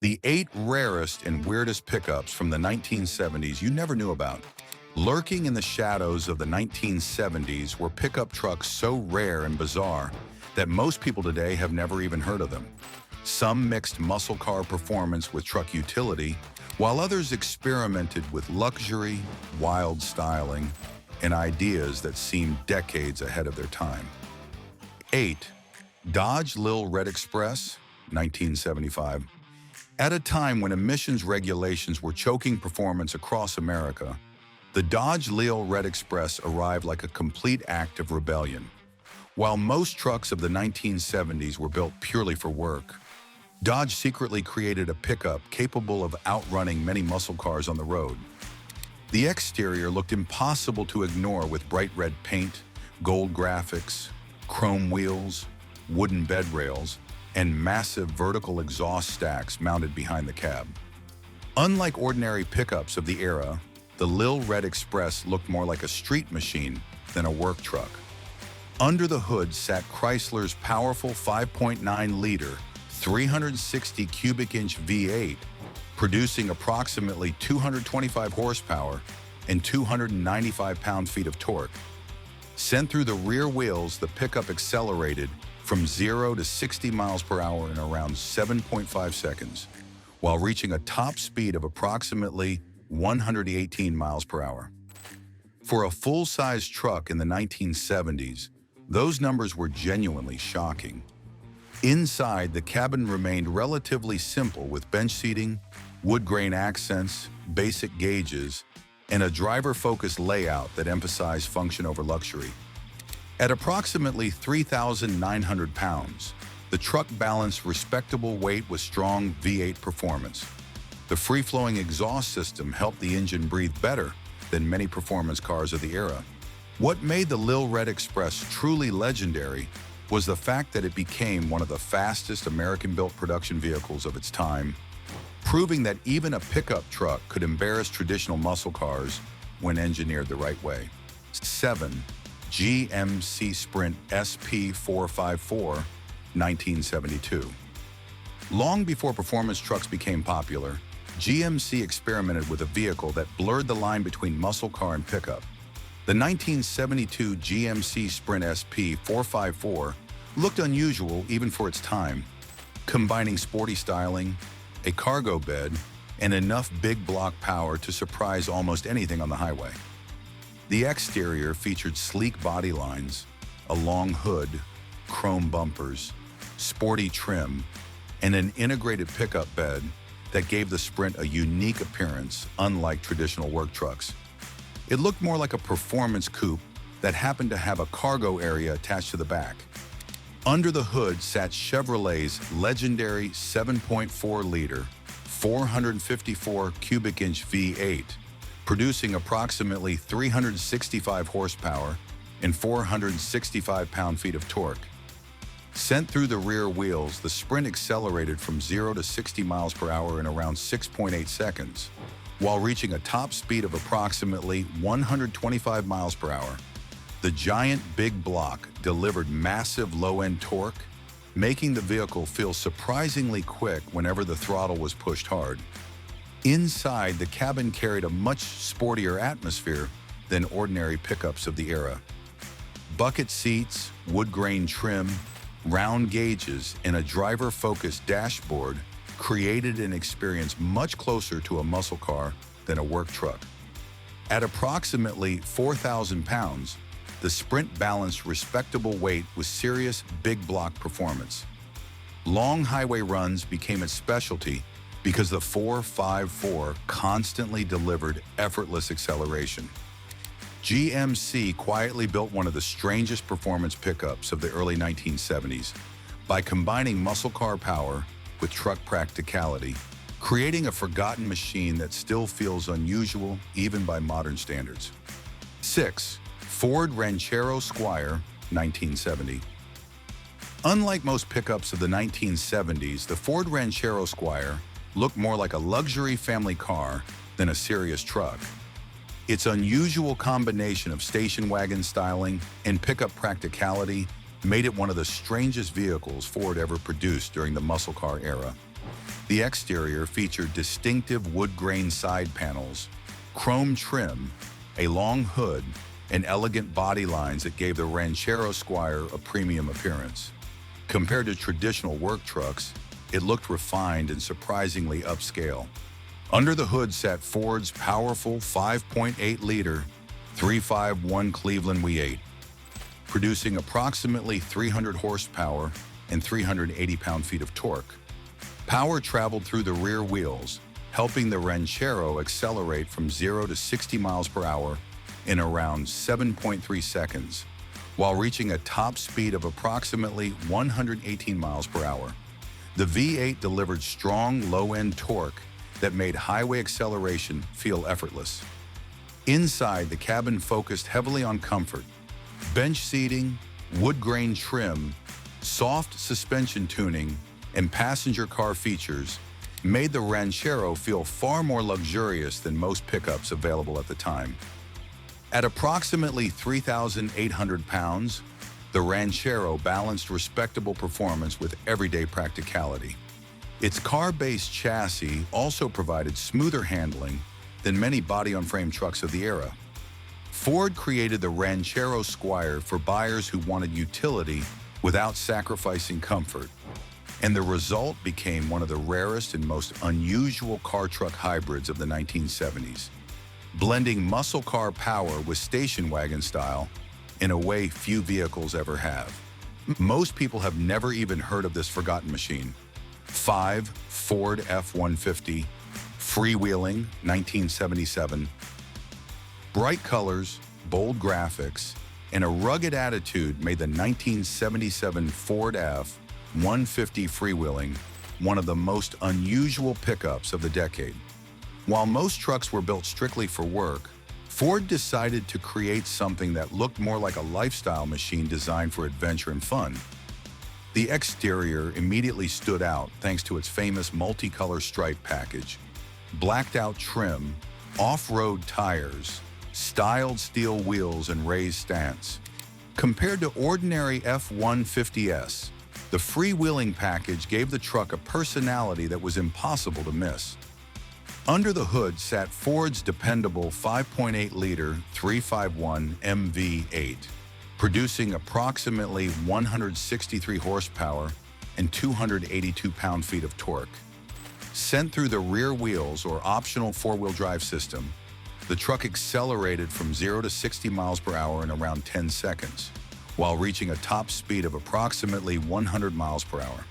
The 8 rarest and weirdest pickups from the 1970s you never knew about. Lurking in the shadows of the 1970s were pickup trucks so rare and bizarre that most people today have never even heard of them. Some mixed muscle car performance with truck utility, while others experimented with luxury, wild styling, and ideas that seemed decades ahead of their time. 8. Dodge Lil Red Express, 1975. At a time when emissions regulations were choking performance across America, the Dodge Lil Red Express arrived like a complete act of rebellion. While most trucks of the 1970s were built purely for work, Dodge secretly created a pickup capable of outrunning many muscle cars on the road. The exterior looked impossible to ignore with bright red paint, gold graphics, chrome wheels, wooden bed rails, and massive vertical exhaust stacks mounted behind the cab. Unlike ordinary pickups of the era, the Lil Red Express looked more like a street machine than a work truck. Under the hood sat Chrysler's powerful 5.9-liter, 360 cubic inch V8, producing approximately 225 horsepower and 295 pound-feet of torque. Sent through the rear wheels, the pickup accelerated from 0 to 60 miles per hour in around 7.5 seconds, while reaching a top speed of approximately 118 miles per hour. For a full-size truck in the 1970s, those numbers were genuinely shocking. Inside, the cabin remained relatively simple with bench seating, wood grain accents, basic gauges, and a driver-focused layout that emphasized function over luxury. At approximately 3,900 pounds, the truck balanced respectable weight with strong V8 performance. The free-flowing exhaust system helped the engine breathe better than many performance cars of the era. What made the Lil Red Express truly legendary was the fact that it became one of the fastest American-built production vehicles of its time, proving that even a pickup truck could embarrass traditional muscle cars when engineered the right way. 7. GMC Sprint SP454, 1972. Long before performance trucks became popular, GMC experimented with a vehicle that blurred the line between muscle car and pickup. The 1972 GMC Sprint SP454 looked unusual even for its time, combining sporty styling, a cargo bed, and enough big block power to surprise almost anything on the highway. The exterior featured sleek body lines, a long hood, chrome bumpers, sporty trim, and an integrated pickup bed that gave the Sprint a unique appearance, unlike traditional work trucks. It looked more like a performance coupe that happened to have a cargo area attached to the back. Under the hood sat Chevrolet's legendary 7.4-liter, 454 cubic inch V8, producing approximately 365 horsepower and 465 pound-feet of torque. Sent through the rear wheels, the Sprint accelerated from 0 to 60 miles per hour in around 6.8 seconds, while reaching a top speed of approximately 125 miles per hour. The giant big block delivered massive low-end torque, making the vehicle feel surprisingly quick whenever the throttle was pushed hard. Inside, the cabin carried a much sportier atmosphere than ordinary pickups of the era. Bucket seats, wood grain trim, round gauges, and a driver-focused dashboard created an experience much closer to a muscle car than a work truck. At approximately 4,000 pounds, the Sprint balanced respectable weight with serious big block performance. Long highway runs became its specialty because the 454 constantly delivered effortless acceleration. GMC quietly built one of the strangest performance pickups of the early 1970s by combining muscle car power with truck practicality, creating a forgotten machine that still feels unusual even by modern standards. 6. Ford Ranchero Squire, 1970. Unlike most pickups of the 1970s, the Ford Ranchero Squire looked more like a luxury family car than a serious truck. Its unusual combination of station wagon styling and pickup practicality made it one of the strangest vehicles Ford ever produced during the muscle car era. The exterior featured distinctive wood-grain side panels, chrome trim, a long hood, and elegant body lines that gave the Ranchero Squire a premium appearance. Compared to traditional work trucks, it looked refined and surprisingly upscale. Under the hood sat Ford's powerful 5.8-liter 351 Cleveland V8, producing approximately 300 horsepower and 380 pound-feet of torque. Power traveled through the rear wheels, helping the Ranchero accelerate from 0 to 60 miles per hour in around 7.3 seconds, while reaching a top speed of approximately 118 miles per hour. The V8 delivered strong low-end torque that made highway acceleration feel effortless. Inside, the cabin focused heavily on comfort. Bench seating, wood grain trim, soft suspension tuning, and passenger car features made the Ranchero feel far more luxurious than most pickups available at the time. At approximately 3,800 pounds, the Ranchero balanced respectable performance with everyday practicality. Its car-based chassis also provided smoother handling than many body-on-frame trucks of the era. Ford created the Ranchero Squire for buyers who wanted utility without sacrificing comfort, and the result became one of the rarest and most unusual car-truck hybrids of the 1970s, blending muscle car power with station wagon style in a way few vehicles ever have. Most people have never even heard of this forgotten machine. 5 Ford F-150, freewheeling, 1977. Bright colors, bold graphics, and a rugged attitude made the 1977 Ford F-150 freewheeling one of the most unusual pickups of the decade. While most trucks were built strictly for work, Ford decided to create something that looked more like a lifestyle machine designed for adventure and fun. The exterior immediately stood out thanks to its famous multicolor stripe package, blacked-out trim, off-road tires, styled steel wheels, and raised stance. Compared to ordinary F-150s, the freewheeling package gave the truck a personality that was impossible to miss. Under the hood sat Ford's dependable 5.8-liter 351 MV8, producing approximately 163 horsepower and 282 pound-feet of torque. Sent through the rear wheels or optional four-wheel drive system, the truck accelerated from 0 to 60 miles per hour in around 10 seconds, while reaching a top speed of approximately 100 miles per hour.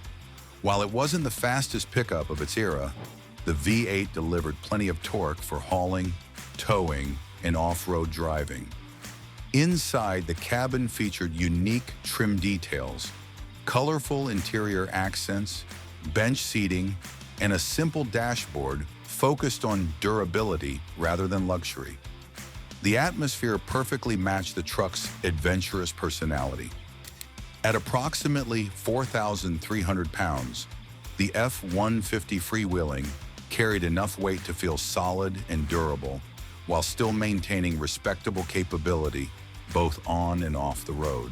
While it wasn't the fastest pickup of its era, the V8 delivered plenty of torque for hauling, towing, and off-road driving. Inside, the cabin featured unique trim details, colorful interior accents, bench seating, and a simple dashboard focused on durability rather than luxury. The atmosphere perfectly matched the truck's adventurous personality. At approximately 4,300 pounds, the F-150 freewheeling carried enough weight to feel solid and durable, while still maintaining respectable capability both on and off the road.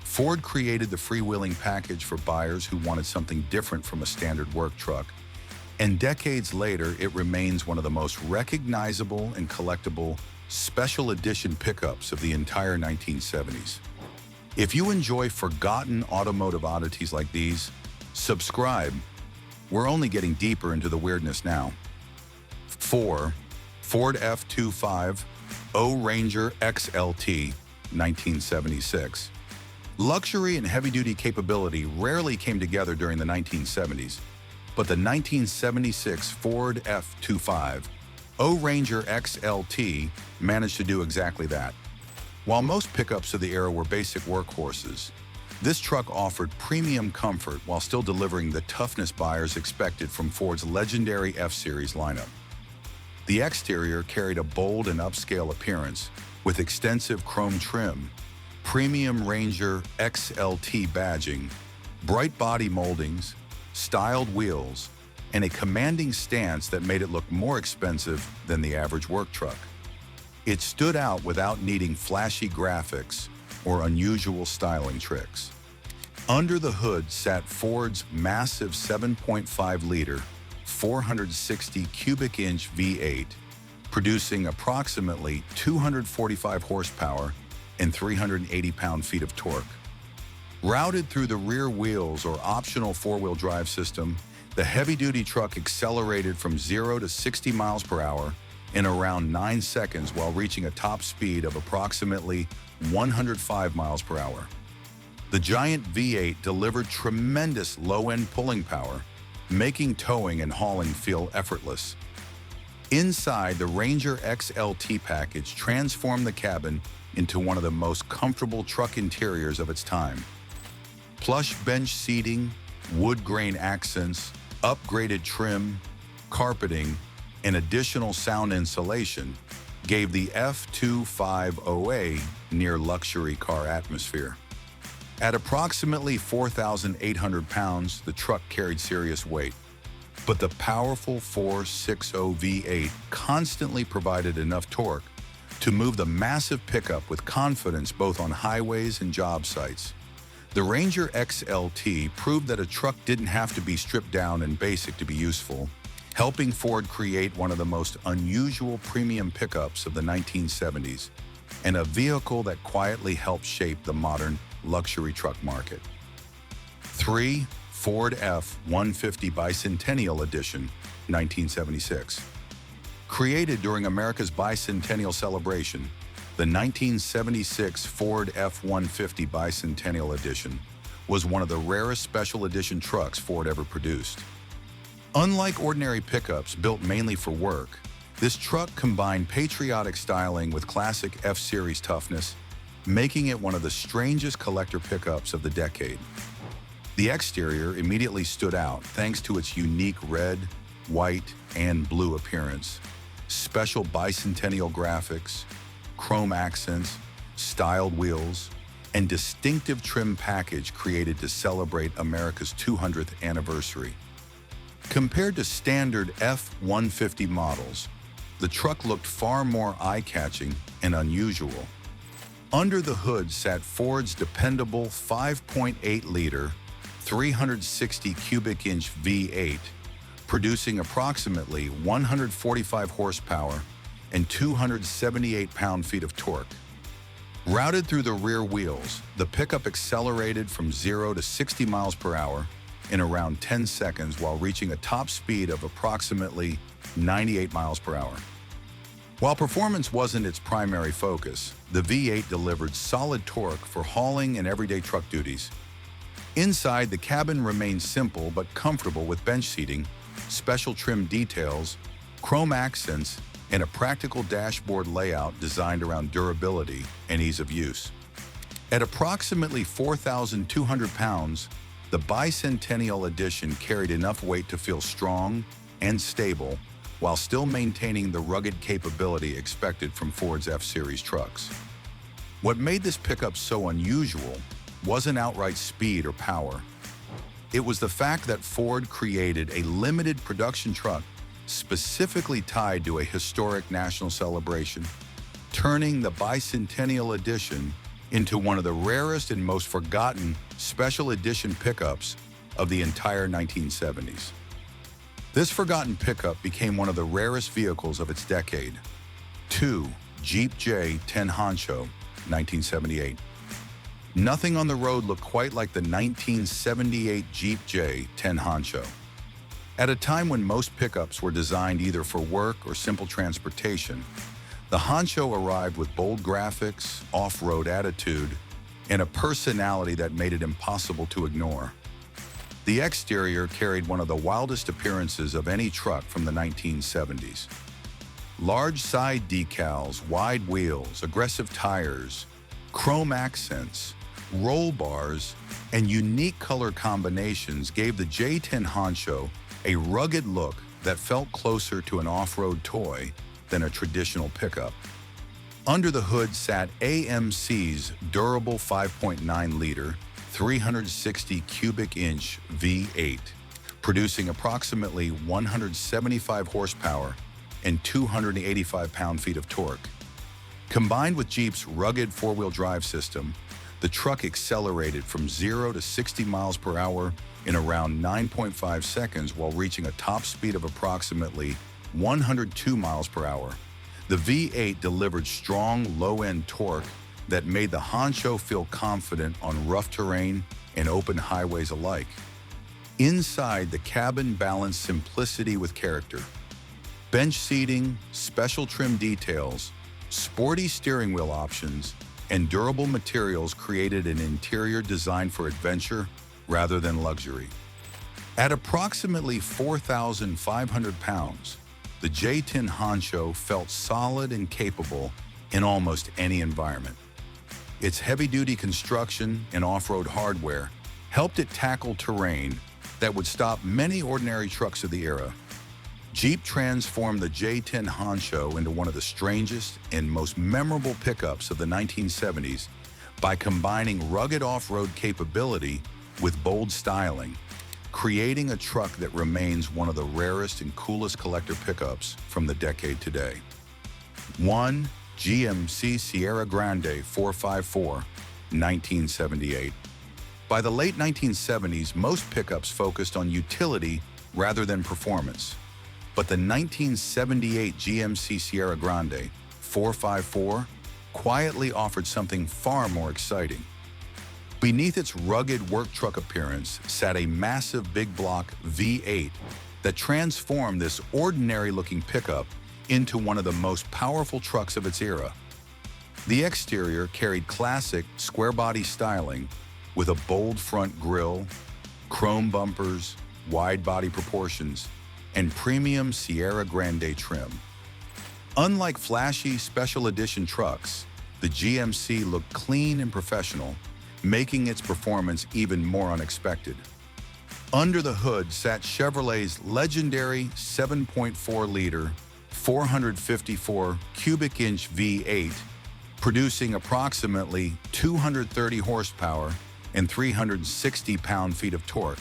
Ford created the freewheeling package for buyers who wanted something different from a standard work truck, and decades later, it remains one of the most recognizable and collectible special edition pickups of the entire 1970s. If you enjoy forgotten automotive oddities like these, subscribe. We're only getting deeper into the weirdness now. 4. Ford F-25 O-Ranger XLT, 1976. Luxury and heavy-duty capability rarely came together during the 1970s, but the 1976 Ford F-25 O-Ranger XLT managed to do exactly that. While most pickups of the era were basic workhorses, this truck offered premium comfort while still delivering the toughness buyers expected from Ford's legendary F-Series lineup. The exterior carried a bold and upscale appearance with extensive chrome trim, premium Ranger XLT badging, bright body moldings, styled wheels, and a commanding stance that made it look more expensive than the average work truck. It stood out without needing flashy graphics or unusual styling tricks. Under the hood sat Ford's massive 7.5-liter, 460 cubic inch V8, producing approximately 245 horsepower and 380 pound-feet of torque. Routed through the rear wheels or optional four-wheel drive system, the heavy-duty truck accelerated from 0 to 60 miles per hour in around 9 seconds while reaching a top speed of approximately 105 miles per hour. The giant V8 delivered tremendous low-end pulling power, making towing and hauling feel effortless. Inside, the Ranger XLT package transformed the cabin into one of the most comfortable truck interiors of its time. Plush bench seating, wood grain accents, upgraded trim, carpeting, and additional sound insulation gave the F250A near luxury car atmosphere. At approximately 4,800 pounds, the truck carried serious weight, but the powerful 460 V8 constantly provided enough torque to move the massive pickup with confidence both on highways and job sites. The Ranger XLT proved that a truck didn't have to be stripped down and basic to be useful, helping Ford create one of the most unusual premium pickups of the 1970s, and a vehicle that quietly helped shape the modern luxury truck market. 3. Ford F-150 Bicentennial Edition, 1976. Created during America's bicentennial celebration, the 1976 Ford F-150 Bicentennial Edition was one of the rarest special edition trucks Ford ever produced. Unlike ordinary pickups built mainly for work, this truck combined patriotic styling with classic F-Series toughness, making it one of the strangest collector pickups of the decade. The exterior immediately stood out thanks to its unique red, white, and blue appearance, special bicentennial graphics, chrome accents, styled wheels, and distinctive trim package created to celebrate America's 200th anniversary. Compared to standard F-150 models, the truck looked far more eye-catching and unusual. Under the hood sat Ford's dependable 5.8-liter, 360 cubic inch V8, producing approximately 145 horsepower and 278 pound-feet of torque. Routed through the rear wheels, the pickup accelerated from 0 to 60 miles per hour in around 10 seconds while reaching a top speed of approximately 98 miles per hour. While performance wasn't its primary focus, the V8 delivered solid torque for hauling and everyday truck duties. Inside, the cabin remained simple but comfortable with bench seating, special trim details, chrome accents, and a practical dashboard layout designed around durability and ease of use. At approximately 4,200 pounds, the Bicentennial Edition carried enough weight to feel strong and stable while still maintaining the rugged capability expected from Ford's F-Series trucks. What made this pickup so unusual wasn't outright speed or power. It was the fact that Ford created a limited production truck specifically tied to a historic national celebration, turning the Bicentennial Edition into one of the rarest and most forgotten special edition pickups of the entire 1970s. This forgotten pickup became one of the rarest vehicles of its decade. 2. Jeep J10 Honcho, 1978. Nothing on the road looked quite like the 1978 Jeep J10 Honcho. At a time when most pickups were designed either for work or simple transportation, the Honcho arrived with bold graphics, off-road attitude, and a personality that made it impossible to ignore. The exterior carried one of the wildest appearances of any truck from the 1970s. Large side decals, wide wheels, aggressive tires, chrome accents, roll bars, and unique color combinations gave the J10 Honcho a rugged look that felt closer to an off-road toy than a traditional pickup. Under the hood sat AMC's durable 5.9-liter, 360 cubic inch V8, producing approximately 175 horsepower and 285 pound-feet of torque. Combined with Jeep's rugged four-wheel drive system, The truck accelerated from 0 to 60 miles per hour in around 9.5 seconds while reaching a top speed of approximately 102 miles per hour. The V8 delivered strong low-end torque that made the honcho feel confident on rough terrain and open highways alike. Inside, the cabin balanced simplicity with character. Bench seating, special trim details, sporty steering wheel options, and durable materials created an interior designed for adventure rather than luxury. At approximately 4,500 pounds, the J10 Honcho felt solid and capable in almost any environment. Its heavy-duty construction and off-road hardware helped it tackle terrain that would stop many ordinary trucks of the era. Jeep transformed the J10 Honcho into one of the strangest and most memorable pickups of the 1970s by combining rugged off-road capability with bold styling, creating a truck that remains one of the rarest and coolest collector pickups from the decade today. 1. GMC Sierra Grande 454, 1978. By the late 1970s, most pickups focused on utility rather than performance. But the 1978 GMC Sierra Grande 454 quietly offered something far more exciting. Beneath its rugged work truck appearance sat a massive big block V8 that transformed this ordinary-looking pickup into one of the most powerful trucks of its era. The exterior carried classic square-body styling with a bold front grille, chrome bumpers, wide body proportions, and premium Sierra Grande trim. Unlike flashy special edition trucks, the GMC looked clean and professional, making its performance even more unexpected. Under the hood sat Chevrolet's legendary 7.4-liter, 454 cubic inch V8, producing approximately 230 horsepower and 360 pound-feet of torque.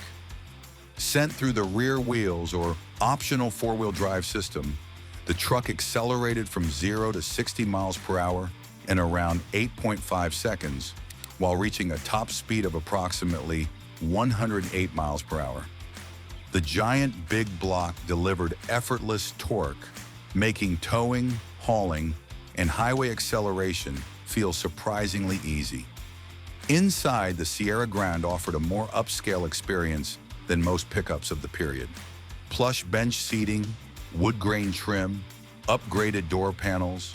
Sent through the rear wheels or optional four-wheel drive system, the truck accelerated from 0 to 60 miles per hour in around 8.5 seconds, while reaching a top speed of approximately 108 miles per hour. The giant big block delivered effortless torque, making towing, hauling, and highway acceleration feel surprisingly easy. Inside, the Sierra Grande offered a more upscale experience than most pickups of the period. Plush bench seating, wood grain trim, upgraded door panels,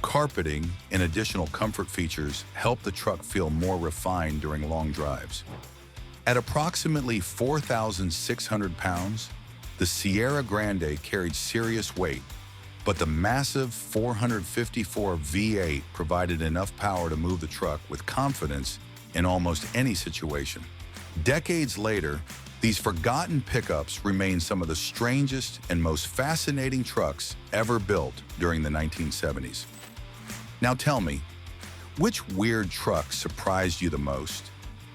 carpeting, and additional comfort features helped the truck feel more refined during long drives. At approximately 4,600 pounds, the Sierra Grande carried serious weight, but the massive 454 V8 provided enough power to move the truck with confidence in almost any situation. Decades later, these forgotten pickups remain some of the strangest and most fascinating trucks ever built during the 1970s. Now tell me, which weird truck surprised you the most?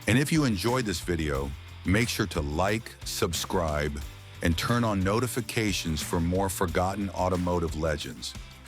And if you enjoyed this video, make sure to like, subscribe, and turn on notifications for more forgotten automotive legends.